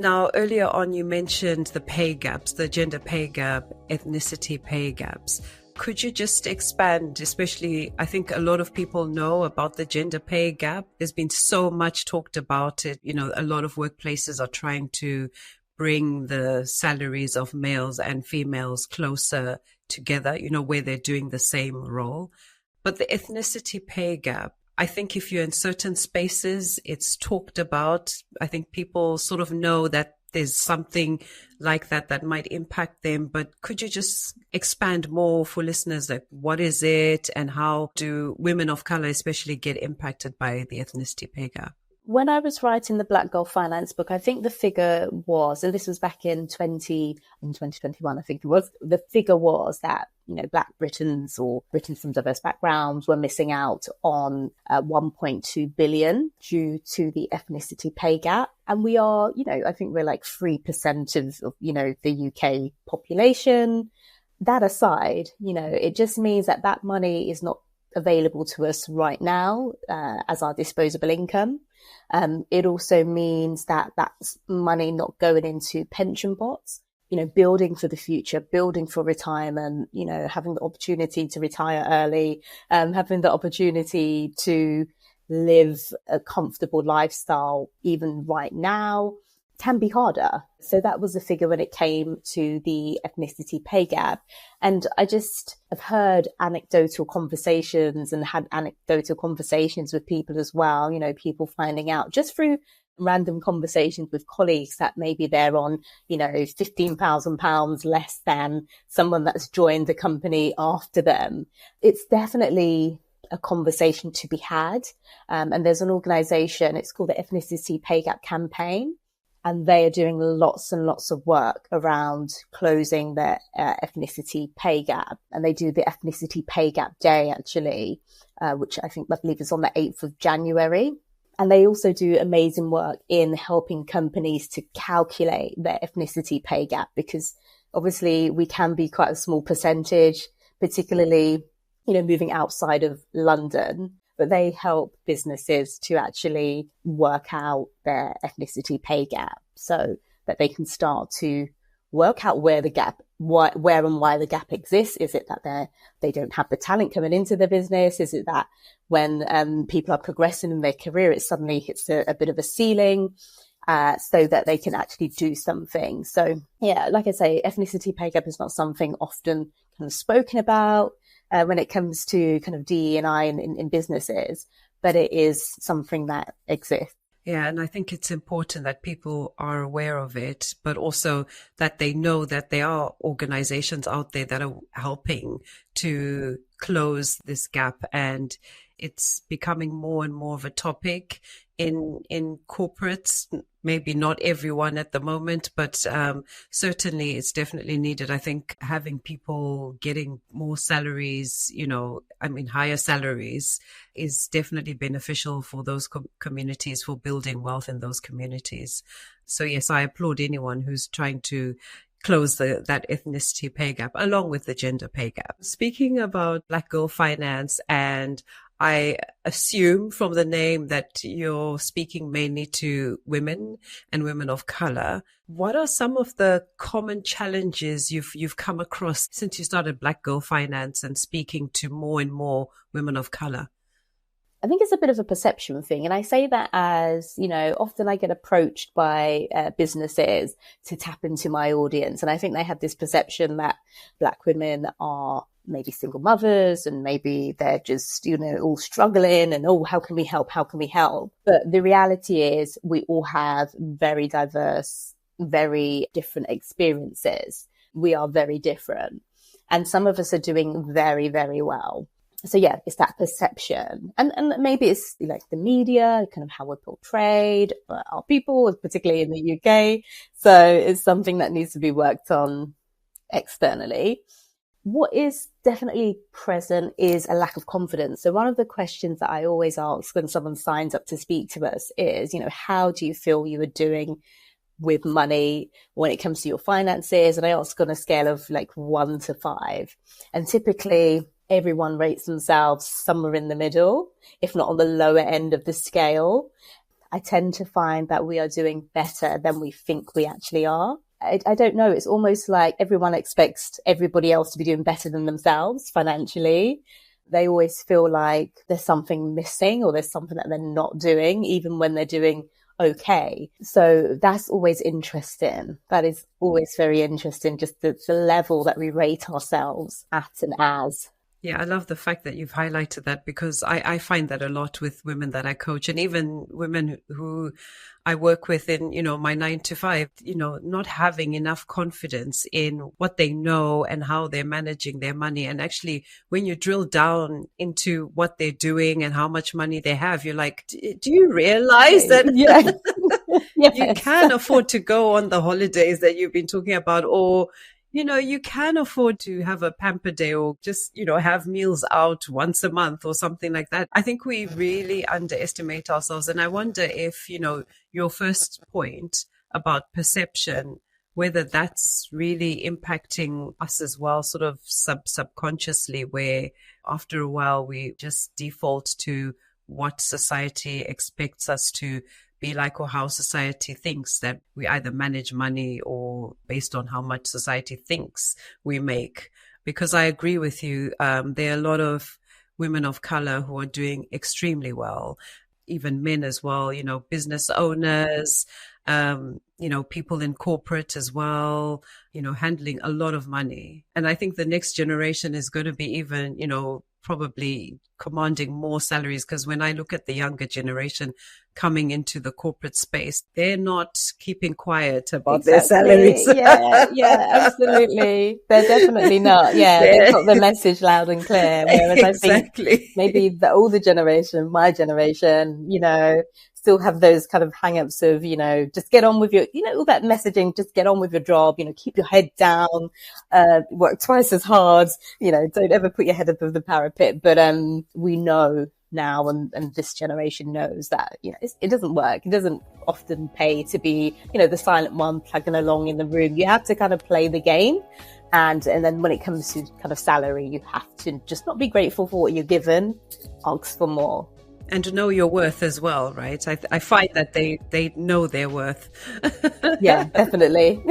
Now, earlier on, you mentioned the pay gaps, the gender pay gap, ethnicity pay gaps. Could you just expand, especially, I think a lot of people know about the gender pay gap. There's been so much talked about it. You know, a lot of workplaces are trying to bring the salaries of males and females closer together, you know, where they're doing the same role. But the ethnicity pay gap, I think if you're in certain spaces, it's talked about. I think people sort of know that there's something like that that might impact them. But could you just expand more for listeners? Like, what is it and how do women of color especially get impacted by the ethnicity pay gap? When I was writing the Black Girl Finance book, I think the figure was, and this was back in 2021, I think it was, the figure was that, you know, Black Britons or Britons from diverse backgrounds were missing out on 1.2 billion due to the ethnicity pay gap. And we are, you know, I think we're like 3% of, you know, the UK population. That aside, you know, it just means that that money is not available to us right now as our disposable income. It also means that that's money not going into pension pots, you know, building for the future, building for retirement, you know, having the opportunity to retire early, having the opportunity to live a comfortable lifestyle even right now can be harder. So that was the figure when it came to the ethnicity pay gap. And I just have heard anecdotal conversations and had anecdotal conversations with people as well, you know, people finding out just through random conversations with colleagues that maybe they're on, you know, £15,000 less than someone that's joined the company after them. It's definitely a conversation to be had. And there's an organization, it's called the Ethnicity Pay Gap Campaign. And they are doing lots and lots of work around closing the ethnicity pay gap. And they do the Ethnicity Pay Gap Day, actually, which I believe is on the 8th of January. And they also do amazing work in helping companies to calculate their ethnicity pay gap, because obviously we can be quite a small percentage, particularly, you know, moving outside of London. But they help businesses to actually work out their ethnicity pay gap so that they can start to work out where the gap, where and why the gap exists. Is it that they don't have the talent coming into the business? Is it that when people are progressing in their career, it suddenly hits a bit of a ceiling, so that they can actually do something? So yeah, like I say, ethnicity pay gap is not something often kind of spoken about when it comes to kind of DE&I in businesses, but it is something that exists. Yeah, and I think it's important that people are aware of it, but also that they know that there are organizations out there that are helping to close this gap, and it's becoming more and more of a topic in corporates. Maybe not everyone at the moment, but certainly it's definitely needed. I think having people getting more salaries, you know, I mean, higher salaries is definitely beneficial for those communities, for building wealth in those communities. So yes, I applaud anyone who's trying to close that ethnicity pay gap along with the gender pay gap. Speaking about Black Girl Finance, and I assume from the name that you're speaking mainly to women and women of color. What are some of the common challenges you've come across since you started Black Girl Finance and speaking to more and more women of color? I think it's a bit of a perception thing. And I say that as, you know, often I get approached by businesses to tap into my audience. And I think they have this perception that Black women are maybe single mothers and maybe they're just, you know, all struggling and, oh, how can we help? How can we help? But the reality is we all have very diverse, very different experiences. We are very different. And some of us are doing very, very well. So yeah, it's that perception. And maybe it's like the media, kind of how we're portrayed, our people, particularly in the UK. So it's something that needs to be worked on externally. What is definitely present is a lack of confidence. So one of the questions that I always ask when someone signs up to speak to us is, you know, how do you feel you are doing with money when it comes to your finances? And I ask on a scale of like 1 to 5. And typically everyone rates themselves somewhere in the middle, if not on the lower end of the scale. I tend to find that we are doing better than we think we actually are. I don't know. It's almost like everyone expects everybody else to be doing better than themselves financially. They always feel like there's something missing or there's something that they're not doing, even when they're doing okay. So that's always interesting. That is always very interesting, just the level that we rate ourselves at and as. Yeah, I love the fact that you've highlighted that, because I find that a lot with women that I coach, and even women who I work with in, my 9 to 5, not having enough confidence in what they know and how they're managing their money. And actually, when you drill down into what they're doing and how much money they have, you're like, do you realize that Yes. you can afford to go on the holidays that you've been talking about, or you can afford to have a pamper day, or just, have meals out once a month or something like that. I think we really underestimate ourselves. And I wonder if, your first point about perception, whether that's really impacting us as well, sort of subconsciously, where after a while we just default to what society expects us to be like, or how society thinks that we either manage money, or based on how much society thinks we make. Because I agree with you. There are a lot of women of color who are doing extremely well, even men as well, business owners, people in corporate as well, handling a lot of money. And I think the next generation is going to be even, probably commanding more salaries, because when I look at the younger generation coming into the corporate space, they're not keeping quiet about their salaries. Yeah, absolutely. They're definitely not. Yeah, they've got the message loud and clear. Whereas Exactly. I think maybe the older generation, my generation, still have those kind of hang-ups of, just get on with your, all that messaging, just get on with your job, keep your head down, work twice as hard, don't ever put your head above the parapet. But we know now, and this generation knows that, it doesn't work. It doesn't often pay to be, the silent one plugging along in the room. You have to kind of play the game. And then when it comes to kind of salary, you have to just not be grateful for what you're given, ask for more. And to know your worth as well, right? I find that they know their worth. Yeah, definitely.